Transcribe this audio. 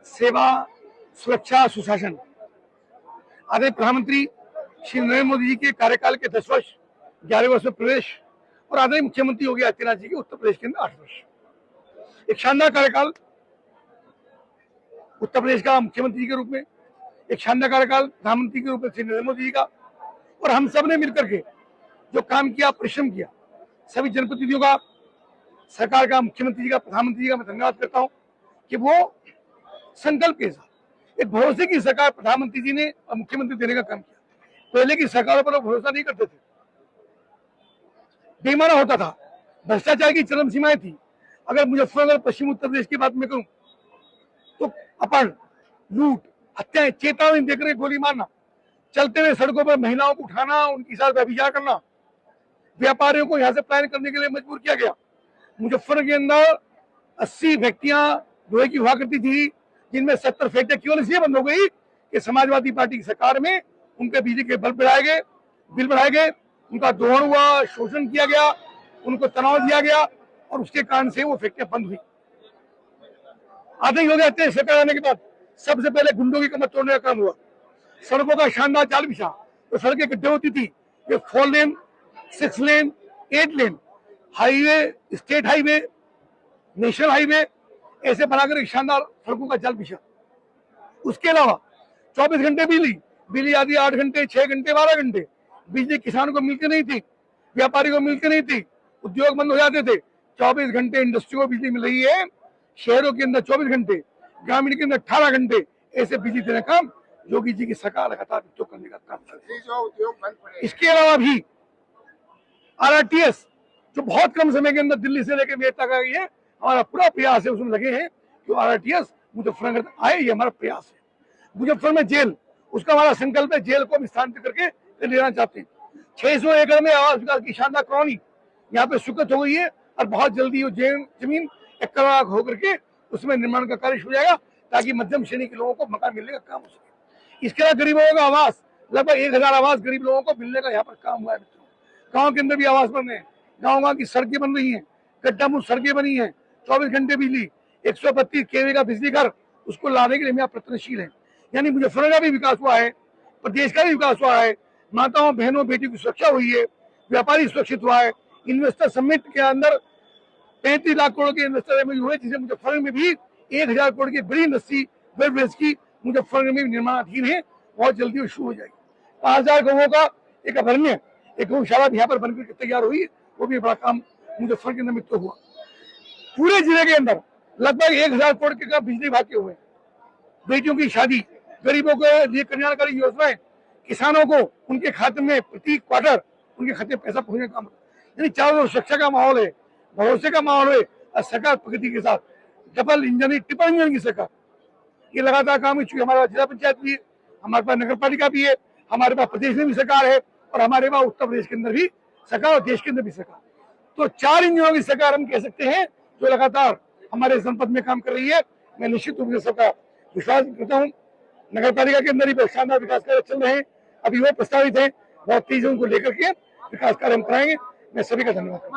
सेवा, सुरक्षा, सुशासन। आदरणीय प्रधानमंत्री श्री नरेंद्र मोदी जी के कार्यकाल के 10 वर्ष, 11 वर्ष में प्रदेश और आदरणीय मुख्यमंत्री योगी आदित्यनाथ जी के उत्तर प्रदेश के अंदर 8 वर्ष, एक शानदार कार्यकाल उत्तर प्रदेश का मुख्यमंत्री जी के रूप में, एक शानदार कार्यकाल प्रधानमंत्री के रूप में श्री नरेंद्र मोदी जी का। और हम सब ने मिलकर के जो काम किया, परिश्रम किया, सभी जनप्रतिनिधियों का, सरकार का, मुख्यमंत्री जी का, प्रधानमंत्री जी का मैं धन्यवाद करता हूं कि वो संकल्प के साथ एक भरोसे की सरकार प्रधानमंत्री जी ने और मुख्यमंत्री देने का काम किया। पहले की सरकारों पर भरोसा नहीं करते थे, बेईमाना होता था, भ्रष्टाचार की चरम सीमाएं थी। अगर मुजफ्फरनगर, पश्चिम उत्तर प्रदेश की बात मैं करूं तो अपहरण, लूट, हत्याएं, चेतावनी देकर गोली मारना, चलते हुए सड़कों पर महिलाओं को उठाना, उनके साथ व्यभिचार करना, व्यापारियों को यहां से पलायन करने के लिए मजबूर किया गया। मुजफ्फरनगर के अंदर 80 फैक्ट्रियां लोहे की हुआ करती थी, जिनमें 70 फैक्ट्रियां केवल इसलिए बंद हो गई कि समाजवादी पार्टी की सरकार में उनके बिजली के बिल बढ़ाए गए, उनका दोहन हुआ, शोषण किया गया, उनको तनाव दिया गया और उसके कारण से वो फैक्ट्रियां बंद हुई। आधे हो गए सरकार आने के बाद सबसे पहले गुंडों की कमर तोड़ने का काम हुआ। सड़कों का शानदार जाल बिछा, तो सड़कें गड्ढे होती थी, ये 4 लेन, 6 लेन, 8 lane highway, state highway, national highway ऐसे बनाकर एक शानदार सड़कों का जाल बिछा। उसके अलावा 24 घंटे बिजली आती 8 घंटे, 6 घंटे, 12 घंटे। बिजली किसानों को मिलती नहीं थी, व्यापारी को मिलती नहीं थी, उद्योग बंद हो जाते थे। 24 घंटे इंडस्ट्री को बिजली मिल रही है, शहरों के अंदर 24 घंटे, ग्रामीण के अंदर 18 घंटे ऐसे बिजली देने का काम योगी जी की सरकार लगातार उद्योग करने का काम कर रही है। इसके अलावा भी RRTS जो बहुत कम समय के अंदर दिल्ली से लेकर मेरठ तक आ गई है, हमारा पूरा प्रयास है, उसमें लगे हैं कि RRTS मुजफ्फरनगर आए, ये हमारा प्रयास है। मुजफ्फर में जेल, उसका हमारा संकल्प है, जेल को स्थानांतरित करके लेना चाहते हैं। 600 एकड़ में आवास विकास की शानदार कॉलोनी यहाँ पे स्वीकृत हो गई है और बहुत जल्दी वो जमीन 1 करोड़ होकर के उसमें निर्माण का कार्य शुरू हो जाएगा, ताकि मध्यम श्रेणी के लोगों को मकान मिलने का काम हो सके। इसके अलावा गरीबों का आवास, लगभग 1000 आवास गरीब लोगों को मिलने का यहाँ पर काम हुआ है। गाँव के अंदर भी आवास बन रहे हैं, गाँव की सड़कें बन रही है, गड्ढा मुक्त सड़कें बनी है, 24 घंटे बिजली, 132 kV का बिजली घर, उसको लाने के लिए हम प्रयत्नशील है। यानी मुजफ्फरनगर का भी विकास हुआ है, प्रदेश का भी विकास हुआ है, माताओं बहनों बेटियों की सुरक्षा हुई है, व्यापारी सुरक्षित हुआ है। इन्वेस्टर समिट के अंदर 35 लाख करोड़ के इन्वेस्टर हुए, जिसे मुजफ्फरनगर में भी 1000 करोड़ की बड़ी इंडस्ट्री वेबरेज की मुजफ्फरनगर में भी निर्माणाधीन है, बहुत जल्दी वो शुरू हो जाएगी। 5000 करोड़ का एक अभ्यारण्य, एक गौशाला यहाँ पर बनकर तैयार हुई, वो भी बड़ा काम मुजफ्फरनगर के अंदर में तो हुआ। पूरे जिले के अंदर लगभग 1000 करोड़ के बिजली भाग्य हुए, बेटियों की शादी, गरीबों के लिए कल्याणकारी योजनाएं, किसानों को उनके खाते में प्रति क्वार्टर उनके खाते में पैसा पहुंचने का, यानी चारों ओर सुरक्षा का माहौल है, भरोसे का माहौल है और सरकार प्रगति के साथ डबल इंजन, ट्रिपल इंजन की सरकार, ये लगातार काम है। चूंकि हमारा जिला पंचायत भी है, हमारे पास नगर पालिका भी है, हमारे पास प्रदेश में भी सरकार है और हमारे पास उत्तर प्रदेश के अंदर भी सरकार और देश के अंदर भी सरकार। तो 4 इंजनों की सरकार हम कह सकते हैं जो लगातार हमारे जनपद में काम कर रही है। मैं निश्चित रूप से सबका विश्वास करता हूँ। नगर पालिका के अंदर ही शानदार विकास कार्य चल रहे हैं, अभी वो प्रस्तावित है, बहुत तेजी उनको लेकर के विकास कार्य हम कराएंगे। मैं सभी का धन्यवाद।